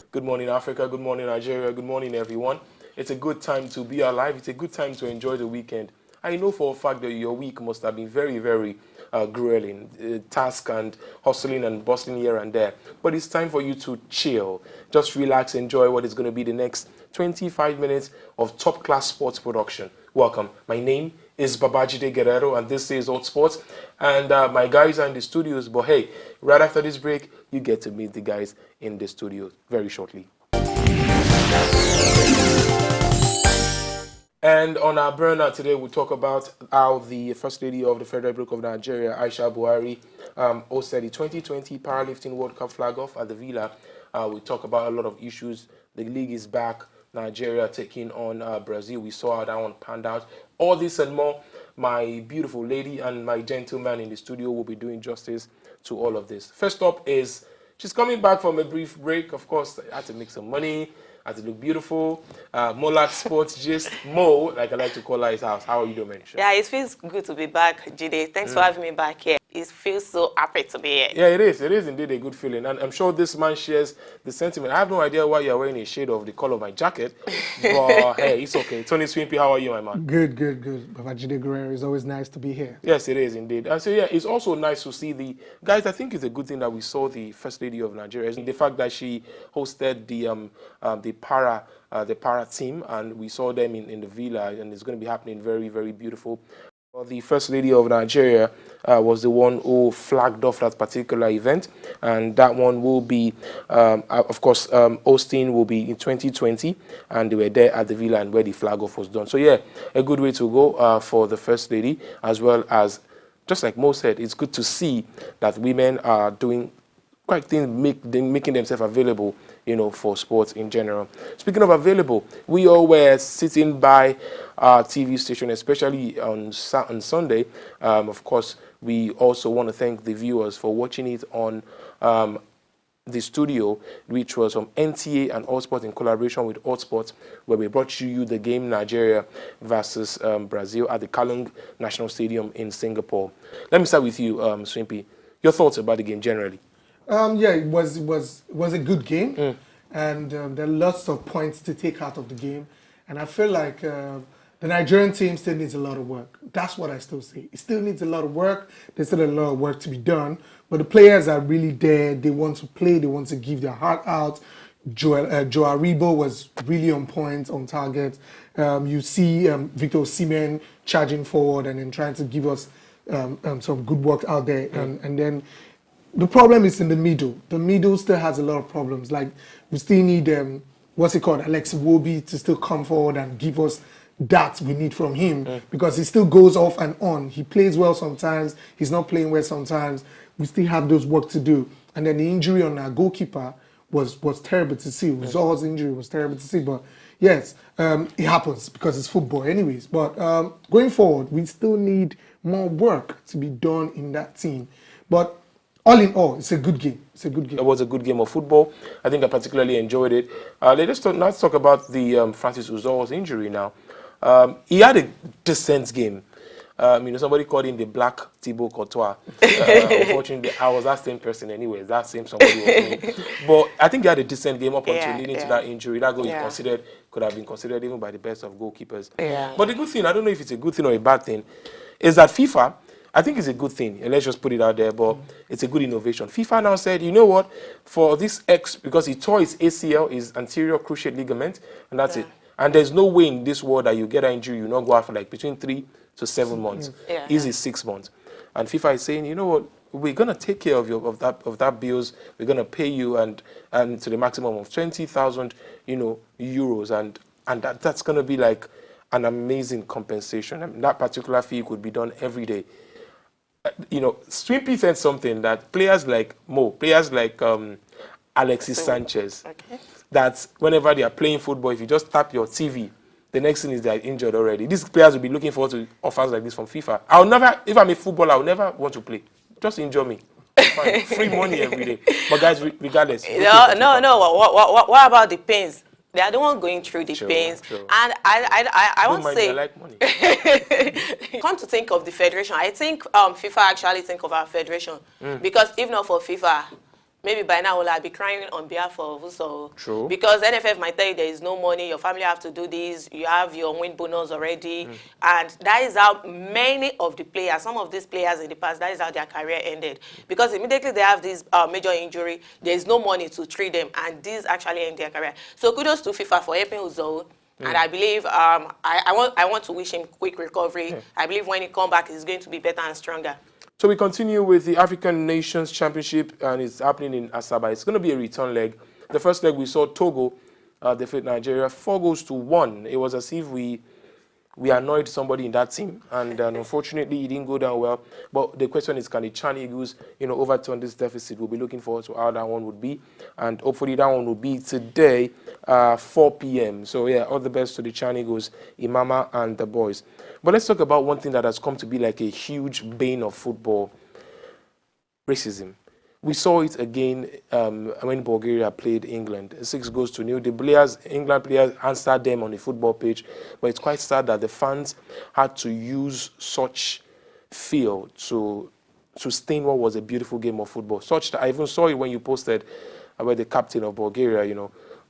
Good morning, Africa. Good morning, Nigeria. Good morning, everyone. It's a good time to be alive. It's a good time to enjoy the weekend. I know for a fact that your week must have been very, very grueling, task and hustling and bustling here and there. But it's time for you to chill. Just relax, enjoy what is going to be the next 25 minutes of top-class sports production. Welcome. My name is Babajide Guerrero, and this is Hotsports. And my guys are in the studios. But hey, right after this break, you get to meet the guys in the studio very shortly. And on our burnout today, we'll talk about how the First Lady of the Federal Republic of Nigeria, Aisha Buhari, hosted the 2020 Powerlifting World Cup flag off at the Villa. We talk about a lot of issues. The league is back. Nigeria taking on Brazil. We saw how that one panned out. All this and more. My beautiful lady and my gentleman in the studio will be doing justice to all of this. First up is, she's coming back from a brief break. Of course, I had to make some money. I had to look beautiful. Molat Sports Gist, Mo, like I like to call her, his house. How are you doing, man? Yeah, it feels good to be back, Jide. Thanks for having me back here. It feels so happy to be here. Yeah, it is. It is indeed a good feeling. And I'm sure this man shares the sentiment. I have no idea why you're wearing a shade of the color of my jacket. But hey, it's okay. Tony Swimpy, how are you, my man? Good. Babajide Guerrero, it's always nice to be here. Yes, it is indeed. And so, yeah, it's also nice to see the... Guys, I think it's a good thing that we saw the First Lady of Nigeria. The fact that she hosted the para team, and we saw them in the Villa, and it's going to be happening very, very beautiful. The First Lady of Nigeria was the one who flagged off that particular event, and that one will be, of course, hosting will be in 2020, and they were there at the Villa and where the flag off was done. So yeah, a good way to go for the First Lady, as well as, just like Mo said, it's good to see that women are doing quite things, making themselves available, you know, for sports in general. Speaking of available, we all were sitting by our TV station, especially on Sunday. Of course, we also want to thank the viewers for watching it on the studio, which was from NTA and Hotsports in collaboration with Hotsports, where we brought you the game Nigeria versus Brazil at the Kalong National Stadium in Singapore. Let me start with you, Swimpy. Your thoughts about the game generally? Yeah, it was a good game, and there are lots of points to take out of the game, and I feel like the Nigerian team still needs a lot of work. That's what I still say. It still needs a lot of work. There's still a lot of work to be done, but the players are really there. They want to play. They want to give their heart out. Joe Aribo was really on point, on target. You see Victor Osimhen charging forward and then trying to give us some good work out there, and then. The problem is in the middle. The middle still has a lot of problems. Like, we still need, Alex Iwobi to still come forward and give us that we need from him, because he still goes off and on. He plays well sometimes. He's not playing well sometimes. We still have those work to do. And then the injury on our goalkeeper was terrible to see. Uzor's injury was terrible to see. But yes, it happens because it's football anyways. But going forward, we still need more work to be done in that team. But all in all, it's a good game. It's a good game. It was a good game of football. I think I particularly enjoyed it. Let's talk about the Francis Uzor's injury now. He had a decent game. Somebody called him the Black Thibaut Courtois. Unfortunately, I was that same person anyway. That same somebody was doing. But I think he had a decent game up until leading to that injury. That goal could have been considered even by the best of goalkeepers. Yeah. But the good thing, I don't know if it's a good thing or a bad thing, is that FIFA, I think it's a good thing, and let's just put it out there, but it's a good innovation. FIFA now said, you know what, for this because he tore his ACL, his anterior cruciate ligament, and that's it. And there's no way in this world that you get an injury, you not go out for like between 3 to 7 months. Easy 6 months. And FIFA is saying, you know what, we're going to take care of that bills, we're going to pay you and to the maximum of 20,000, euros, and that's going to be like an amazing compensation. I mean, that particular fee could be done every day. Swimpy said something that players like Mo, players like Alexis Sanchez, that whenever they are playing football, if you just tap your TV, the next thing is they are injured already. These players will be looking forward to offers like this from FIFA. I'll never, if I'm a footballer, I'll never want to play. Just injure me. Fine. Free money every day. But guys, regardless. No. What about the pains? They are the one going through the pains. True. And I won't say... I like money. Come to think of the federation, I think FIFA actually think of our federation. Because if not for FIFA, maybe by now I'll be crying on behalf of Uso. True. Because NFF might tell you there is no money, your family have to do this, you have your win bonus already. And that is how many of the players, some of these players in the past, that is how their career ended. Because immediately they have this major injury, there is no money to treat them, and this actually end their career. So kudos to FIFA for helping Uzo. And I believe I want to wish him quick recovery. I believe when he comes back, he's going to be better and stronger. So we continue with the African Nations Championship, and it's happening in Asaba. It's going to be a return leg. The first leg we saw Togo defeat Nigeria 4-1. It was as if we annoyed somebody in that team, and unfortunately it didn't go down well. But the question is, can the Chan Eagles, overturn this deficit? We'll be looking forward to how that one would be, and hopefully that one will be today, 4 p.m. So yeah, all the best to the Chan Eagles, Imama and the boys. But let's talk about one thing that has come to be like a huge bane of football: racism. We saw it again when Bulgaria played England. 6-0. The England players answered them on the football pitch, but it's quite sad that the fans had to use such feel to stain what was a beautiful game of football. Such that I even saw it when you posted about the captain of Bulgaria,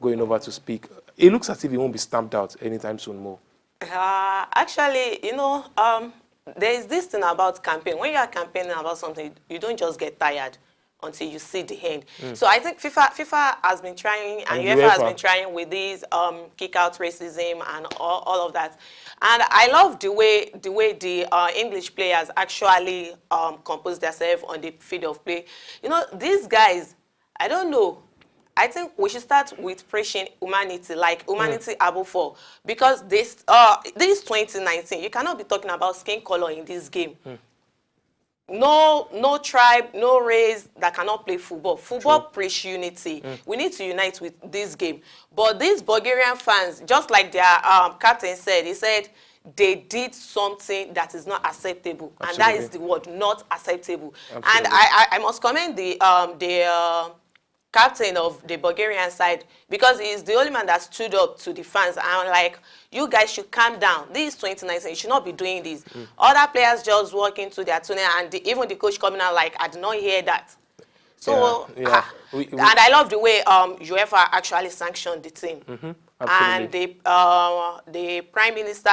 going over to speak. It looks as if he won't be stamped out anytime soon more. Actually, there is this thing about campaign. When you are campaigning about something, you don't just get tired until you see the end. So I think FIFA has been trying, and UEFA has been trying with these kick out racism and all of that. And I love the way the English players actually compose themselves on the field of play. These guys, I don't know. I think we should start with preaching humanity, like humanity above all. Because this 2019, you cannot be talking about skin color in this game. No tribe, no race that cannot play football. Football preach unity. We need to unite with this game. But these Bulgarian fans, just like their captain said, he said they did something that is not acceptable. Absolutely. And that is the word, not acceptable. Absolutely. And I must commend the captain of the Bulgarian side, because he's the only man that stood up to the fans and like, you guys should calm down. This is 2019, you should not be doing this. Other players just walk into their tunnel, and even the coach coming out like, I did not hear that. So, and I love the way UEFA actually sanctioned the team. And the Prime Minister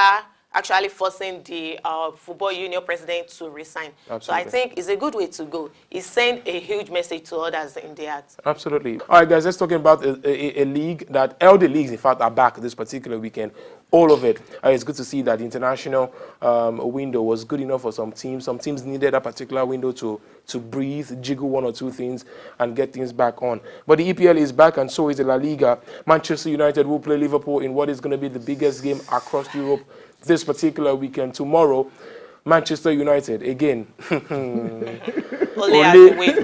actually forcing the Football Union president to resign. Absolutely. So I think it's a good way to go. It sent a huge message to others in the art. Absolutely. All right, guys, let's talk about a league that all the leagues, in fact, are back this particular weekend. All of it. It's good to see that the international window was good enough for some teams. Some teams needed a particular window to breathe, jiggle one or two things, and get things back on. But the EPL is back, and so is the La Liga. Manchester United will play Liverpool in what is going to be the biggest game across Europe this particular weekend. Tomorrow, Manchester United again.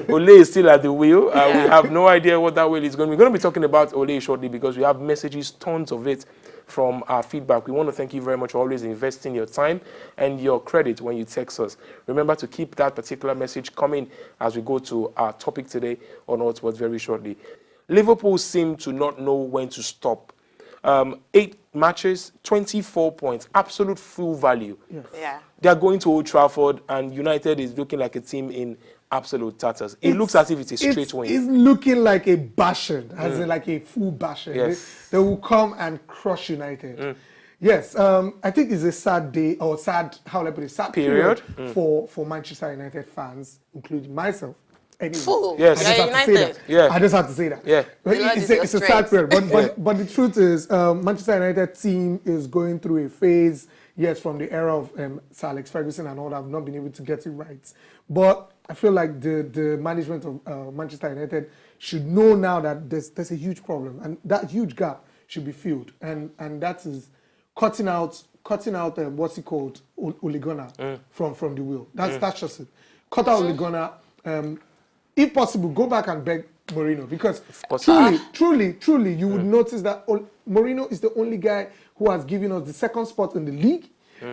Ole is still at the wheel. We have no idea what that wheel is going to be. We're going to be talking about Ole shortly, because we have messages, tons of it, from our feedback. We want to thank you very much for always investing your time and your credit when you text us. Remember to keep that particular message coming as we go to our topic today on Hotsports very shortly. Liverpool seem to not know when to stop. 8 matches, 24 points, absolute full value. Yes. Yeah. They are going to Old Trafford, and United is looking like a team in absolute tatters. It looks as if it's a straight win. It's looking like a bashing, as in like a full bashing. Yes. They will come and crush United. Yes, I think it's a sad day, or sad, how will I put it, sad period for Manchester United fans, including myself. Anyway, yes. I just have to say that. Yeah. It's a sad period. But the truth is, Manchester United team is going through a phase, yes, from the era of Sir Alex Ferguson and all that. I've not been able to get it right. But I feel like the management of Manchester United should know now that there's a huge problem, and that huge gap should be filled. And that is cutting out what's it called, Ole Gunnar from the wheel. That's just it. Cut out Ole Gunnar. If possible, go back and beg Mourinho, because truly, you would notice that Mourinho is the only guy who has given us the second spot in the league,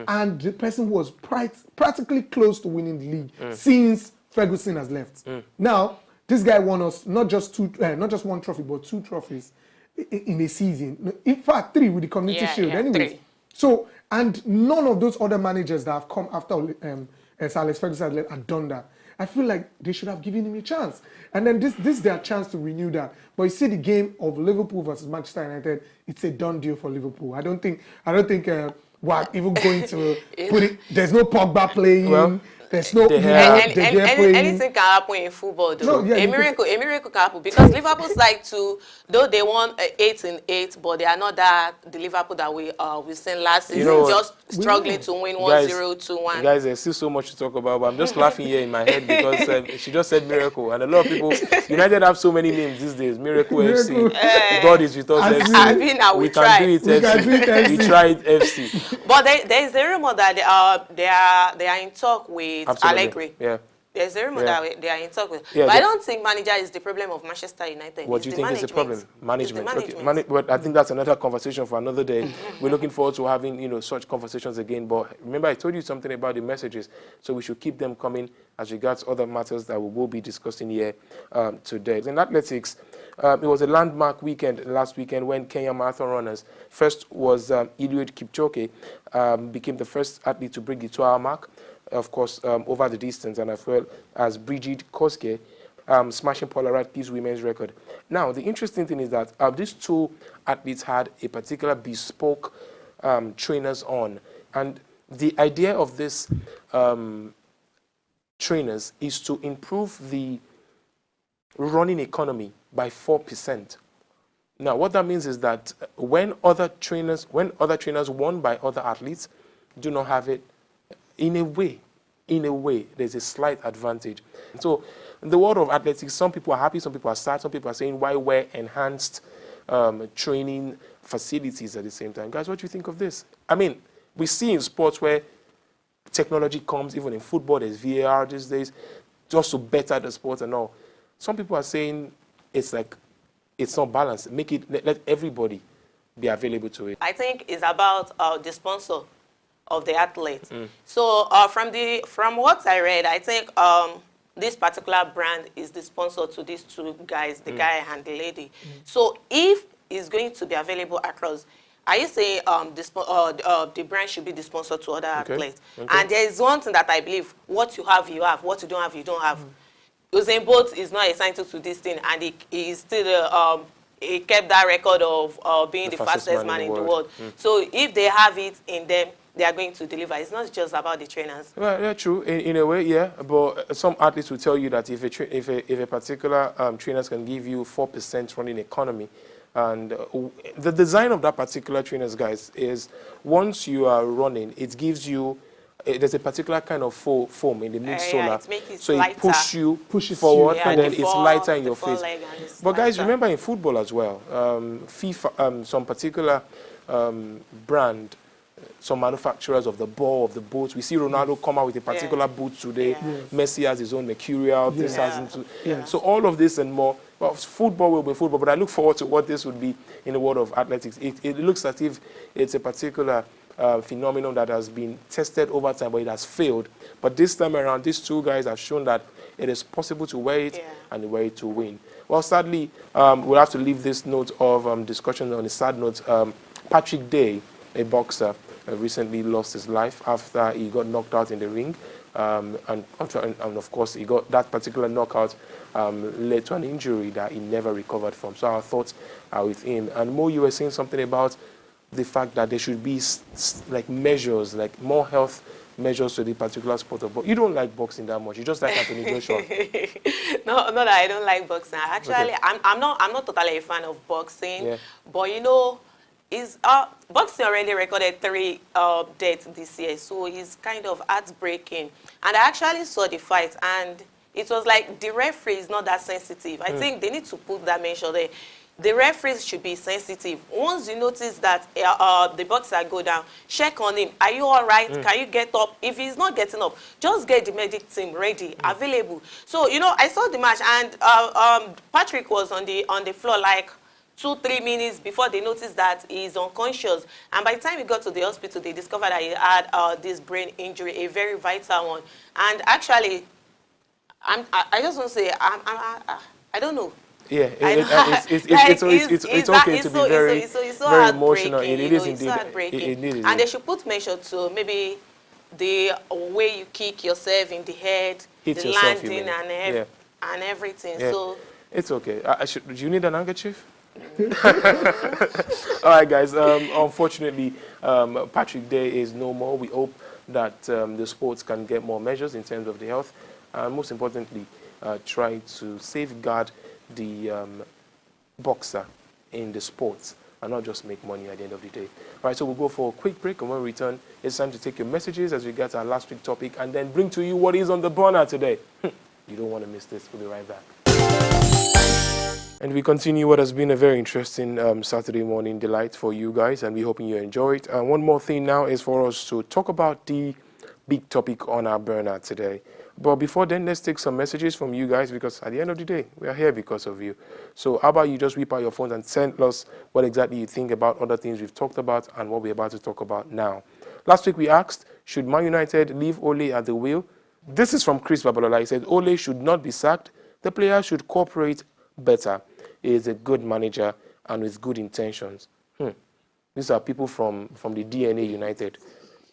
and the person who was practically close to winning the league since Ferguson has left. Now, this guy won us not just one trophy, but 2 trophies in a season. In fact, 3 with the Community Shield. Anyways, 3. So, and none of those other managers that have come after Sir Alex Ferguson have done that. I feel like they should have given him a chance. And then this is their chance to renew that. But you see the game of Liverpool versus Manchester United, it's a done deal for Liverpool. I don't think we're even going to put it. There's no Pogba playing. Well, there's no they have- playing. Anything can happen in football, though. No, yeah, a miracle can happen because Liverpool's like to, though they won 8-8, but they are not the Liverpool that we seen last season. You know what? Just struggling to win 1-0, 2-1. Guys, there's still so much to talk about, but I'm just laughing here in my head because she just said miracle, and a lot of people, United have so many names these days. Miracle FC, God is with us FC. I mean, now we can try. do it We can do it, FC. FC. We tried FC. But there is a rumor that they are in talk with Absolutely. Allegri. Yeah. There's a rumor that they are in talk with. Yeah, but I don't think manager is the problem of Manchester United. What do you think is the problem? Management. It's the Okay. management. But I think that's another conversation for another day. We're looking forward to having such conversations again. But remember, I told you something about the messages, so we should keep them coming as regards other matters that we will be discussing here today. In athletics, it was a landmark weekend last weekend when Kenya marathon runners, first was Eliud Kipchoge, became the first athlete to break the 2-hour mark, of course, over the distance, and as well as Brigid Kosgei, smashing Paula Radcliffe's women's record. Now, the interesting thing is that these two athletes had a particular bespoke trainers on, and the idea of this trainers is to improve the running economy by 4%. Now, what that means is that when other trainers won by other athletes do not have it, in a way, there's a slight advantage. So, in the world of athletics, some people are happy, some people are sad, some people are saying, why wear enhanced training facilities at the same time? Guys, what do you think of this? I mean, we see in sports where technology comes, even in football, there's VAR these days, just to better the sport and all. Some people are saying it's not balanced. Let everybody be available to it. I think it's about the sponsor of the athlete. So from what I read, I think this particular brand is the sponsor to these two guys, the guy and the lady. So if it's going to be available across, are you saying the brand should be the sponsor to other athletes? Okay. And there is one thing that I believe: what you have, you have. What you don't have, you don't have. Usain Bolt is not entitled to this thing, and he still he kept that record of being the fastest man in the world. So if they have it in them, they are going to deliver. It's not just about the trainers. Well, yeah, true. In a way, yeah. But some athletes will tell you that if a particular trainer can give you 4% running economy, and the design of that particular trainers, guys, is once you are running, it gives you there's a particular kind of foam in the midsolar, so it pushes forward, and then it's lighter in your face. But guys, remember in football as well, FIFA, some particular brand, some manufacturers of the ball, of the boots. We see Ronaldo come out with a particular boot today. Messi has his own Mercurial. This has so all of this and more. Well, football will be football, but I look forward to what this would be in the world of athletics. It looks as if it's a particular phenomenon that has been tested over time, but it has failed. But this time around, these two guys have shown that it is possible to wear it and wear it to win. Well, sadly, we'll have to leave this note of discussion on a sad note. Patrick Day, a boxer, recently lost his life after he got knocked out in the ring. And of course, he got that particular knockout led to an injury that he never recovered from. So our thoughts are with him. And Mo, you were saying something about the fact that there should be like measures, like more health measures to the particular sport of boxing. You don't like boxing that much. You just like Anthony Joshua. No, not that I don't like boxing. Actually, I'm not totally a fan of boxing. But you know, boxing already recorded 3 deaths this year, so it's kind of heartbreaking. And I actually saw the fight, and it was like the referee is not that sensitive. I think they need to put that mention there. The referees should be sensitive. Once you notice that the boxer go down, check on him. Are you all right? Can you get up? If he's not getting up, just get the medic team ready, available. So, you know, I saw the match, and Patrick was on the floor like 2-3 minutes before they noticed that he's unconscious. And by the time he got to the hospital, they discovered that he had this brain injury, a very vital one. And actually, I just want to say, I don't know. Yeah, it's okay to be very emotional. It is indeed. And they should put measure to maybe the way you kick yourself in the head. Hit the yourself, you landing mean. and and everything. Yeah. So It's okay. Do you need an handkerchief? All right, guys. Unfortunately, Patrick Day is no more. We hope that the sports can get more measures in terms of the health, and most importantly, try to safeguard the boxer in the sports and not just make money at the end of the day. All right, so we'll go for a quick break, and when we return, it's time to take your messages as we get our last week topic and then bring to you what is on the burner today. You don't want to miss this. We'll be right back. And we continue what has been a very interesting Saturday morning delight for you guys, and we're hoping you enjoy it. And one more thing now is for us to talk about the big topic on our burner today. But before then, let's take some messages from you guys, because at the end of the day, we are here because of you. So how about you just whip out your phones and send us what exactly you think about other things we've talked about and what we're about to talk about now. Last week we asked, should Man United leave Ole at the wheel? This is from Chris Babalola. He said, Ole should not be sacked. The players should cooperate better. He is a good manager and with good intentions. These are people from the DNA United.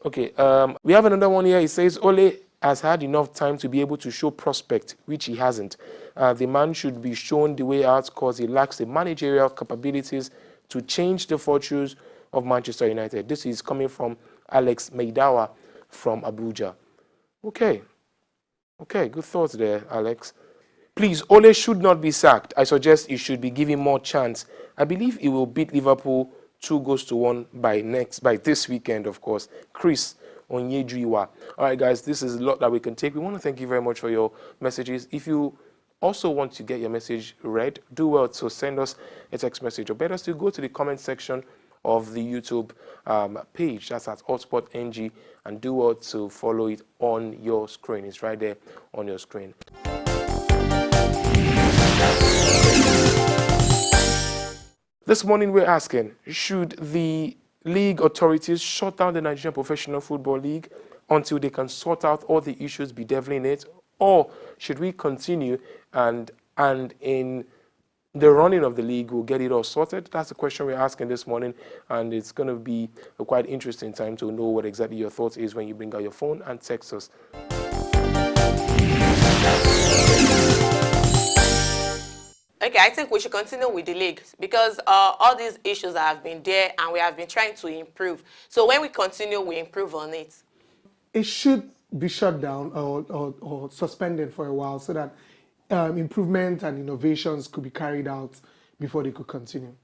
Okay, we have another one here. He says, Ole has had enough time to be able to show prospect, which he hasn't. The man should be shown the way out because he lacks the managerial capabilities to change the fortunes of Manchester United. This is coming from Alex Meidawa from Abuja. Okay, good thoughts there, Alex. Please, Ole should not be sacked. I suggest he should be given more chance. I believe he will beat Liverpool 2-1 by this weekend, of course. Chris Onyejuiwa. All right, guys, this is a lot that we can take. We want to thank you very much for your messages. If you also want to get your message read, do well to send us a text message, or better still, go to the comment section of the YouTube page. That's at Hotspot NG, and do well to follow it on your screen. It's right there on your screen. This morning we're asking, should the league authorities shut down the Nigerian Professional Football League until they can sort out all the issues bedeviling it? Or should we continue and in the running of the league we'll get it all sorted? That's the question we're asking this morning, and it's going to be a quite interesting time to know what exactly your thoughts is when you bring out your phone and text us. Okay, I think we should continue with the league because all these issues have been there and we have been trying to improve. So when we continue, we improve on it. It should be shut down or suspended for a while so that improvement and innovations could be carried out before they could continue.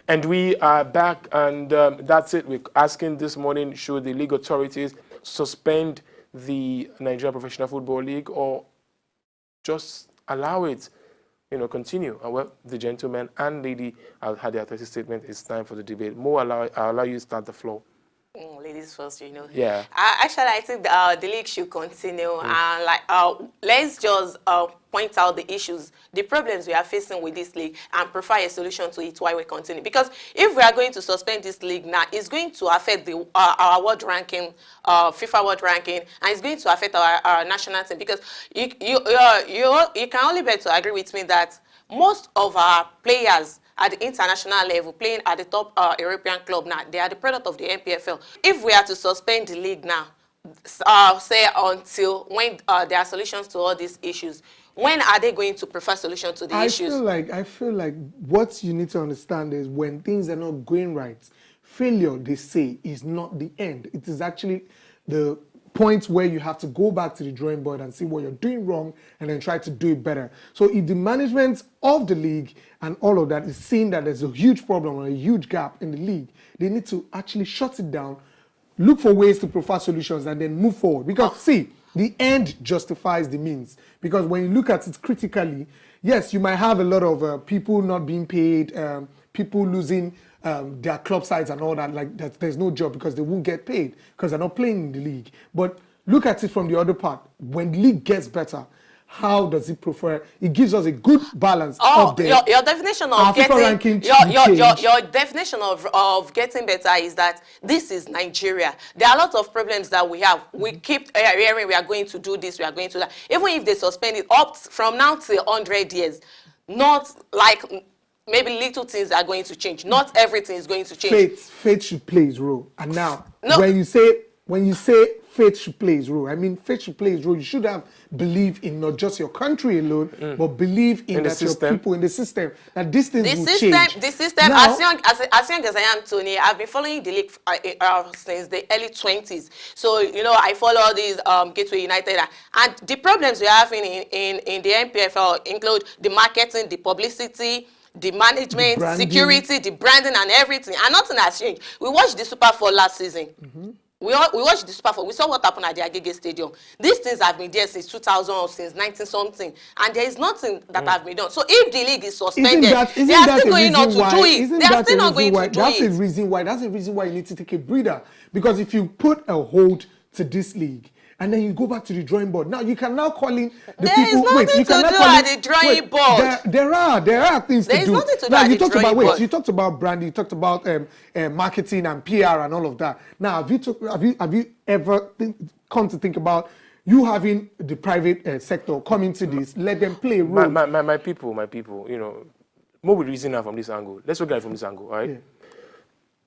And we are back, and that's it. We're asking this morning, should the league authorities suspend the Nigerian Professional Football League or just allow it, continue? And well, the gentleman and lady had their 30 statement. It's time for the debate. Mo, I'll allow you to start the floor. Ladies first, Yeah. Actually, I think the league should continue and let's just point out the issues, the problems we are facing with this league, and provide a solution to it while we continue. Because if we are going to suspend this league now, it's going to affect the our world ranking, FIFA world ranking, and it's going to affect our national team. Because you can only bear to agree with me that most of our players at the international level, playing at the top European club now, they are the product of the NPFL. If we are to suspend the league now, say until when there are solutions to all these issues, when are they going to prefer solution to the issues? I feel like what you need to understand is when things are not going right, failure, they say, is not the end. It is actually the point where you have to go back to the drawing board and see what you're doing wrong and then try to do it better. So if the management of the league and all of that is seeing that there's a huge problem or a huge gap in the league, they need to actually shut it down, look for ways to provide solutions, and then move forward. Because see, the end justifies the means. Because when you look at it critically, yes, you might have a lot of people not being paid, people losing their club sides and all that, like that there's no job because they won't get paid because they're not playing in the league. But look at it from the other part. When the league gets better, how does it prefer? It gives us a good balance up there. Your definition of getting your definition of getting better is that this is Nigeria. There are a lot of problems that we have. We keep hearing we are going to do this, we are going to that. Even if they suspend it up from now till 100 years, not like maybe little things are going to change. Not everything is going to change. Faith should play its role. And now, No. when you say faith should play its role, I mean faith should play its role. You should have believe in not just your country alone, but believe in that your people in the system. That these things will change. The system, now, as young as I am, Tony, I've been following the league since the early 20s. So, you know, I follow these Gateway United. And the problems we're having in the NPFL include the marketing, the publicity, the management, the security, the branding, and everything. And nothing has changed. We watched the Super 4 last season. We watched the Super 4. We saw what happened at the Agege Stadium. These things have been there since 2000 or since 19-something. And there is nothing that has been done. So if the league is suspended, they are still going on to do it. They are still not going to do it. That's the reason why. That's the reason why you need to take a breather. Because if you put a hold to this league, and then you go back to the drawing board. Now you can now call in the there people. There is nothing to do at the drawing board. There are things to do. There is nothing to do now, at you the talked drawing about board. You talked about branding. You talked about marketing and PR and all of that. Now, have you ever come to think about you having the private sector come into this? Let them play a role. My people. You know, more we reason now from this angle. Let's look at it from this angle, all right? Yeah.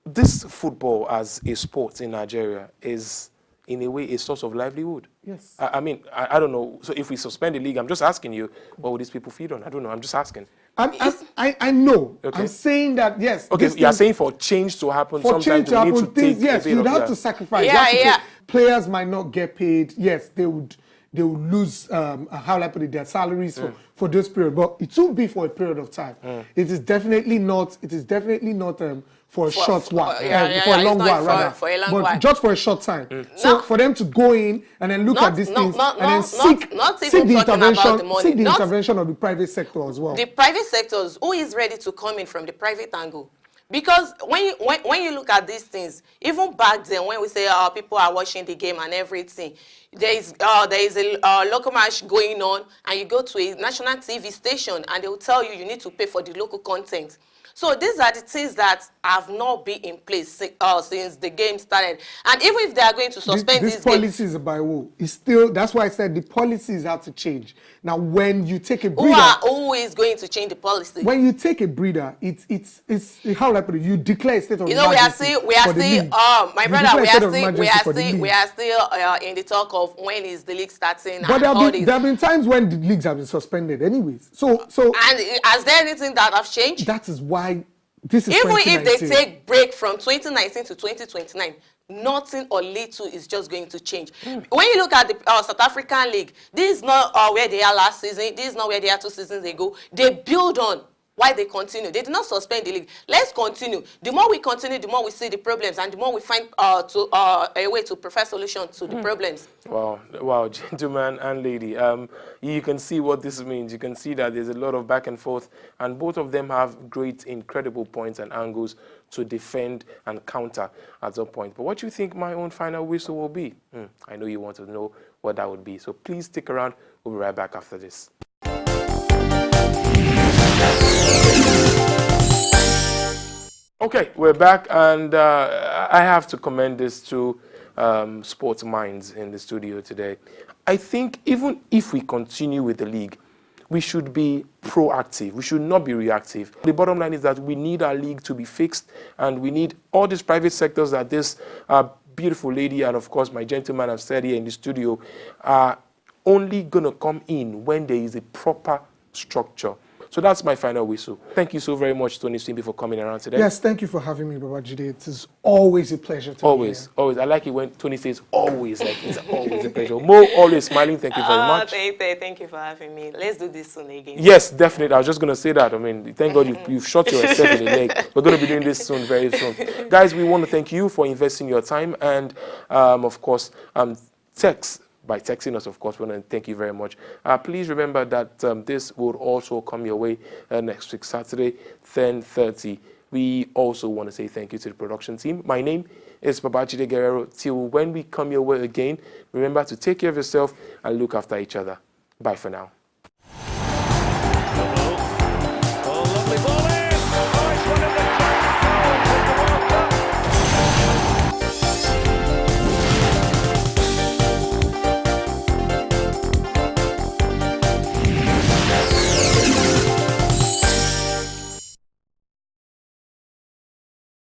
This football as a sport in Nigeria is, in a way, a source of livelihood. Yes. I mean, I don't know. So if we suspend the league, I'm just asking you, what would these people feed on? I don't know. I'm just asking. I know. Okay. I'm saying that, yes. Okay, you're saying for change to happen, for change to happen, things, yes, you'd have to sacrifice. Yeah. Players might not get paid. Yes, they would lose, how I put it, their salaries for this period. But it will be for a period of time. It is definitely not for a short while, for a long while, rather. For a long but while. Just for a short time. So for them to go in and then look at these things and then seek the intervention of the private sector as well. The private sectors, who is ready to come in from the private angle? Because when you look at these things, even back then when we say people are watching the game and everything, there is a local match going on, and you go to a national TV station and they will tell you need to pay for the local content. So these are the things that have not been in place since the game started. And even if they are going to suspend this policies by who? It's still, that's why I said the policies have to change. Now, when you take a breather, who is going to change the policy? When you take a breather, it's how I put it, you declare a state of emergency. We are still my brother, we are still in the talk of when is the league starting. But there have been times when the leagues have been suspended anyways. So and has there anything that have changed? That is why this is even if they take break from 2019 to 2029, nothing or little is just going to change. When you look at the South African League, this is not where they are last season. This is not where they are 2 seasons ago. They build on why they continue. They did not suspend the league. Let's continue. The more we continue, the more we see the problems, and the more we find a way to prefer solutions to the problems. Wow, gentleman and lady. You can see what this means. You can see that there's a lot of back and forth, and both of them have great, incredible points and angles to defend and counter at some point. But what do you think my own final whistle will be? I know you want to know what that would be. So please stick around. We'll be right back after this. Okay, we're back, and I have to commend this to sports minds in the studio today. I think even if we continue with the league, we should be proactive. We should not be reactive. The bottom line is that we need our league to be fixed, and we need all these private sectors that this beautiful lady and, of course, my gentleman have said here in the studio are only going to come in when there is a proper structure. So that's my final whistle. Thank you so very much, Tony Swimby, for coming around today. Yes, thank you for having me, Babajide. It is always a pleasure to be here. Always. I like it when Tony says always, like it's always a pleasure. Mo, always smiling. Thank you very much. Thank you for having me. Let's do this soon again. Yes, definitely. I was just going to say that. I mean, thank God you've shot yourself in the leg. We're going to be doing this soon, very soon. Guys, we want to thank you for investing your time and, of course, by texting us, of course. We want to thank you very much. Please remember that this will also come your way next week, Saturday, 10:30. We also want to say thank you to the production team. My name is Babajide Guerrero. Till when we come your way again, remember to take care of yourself and look after each other. Bye for now.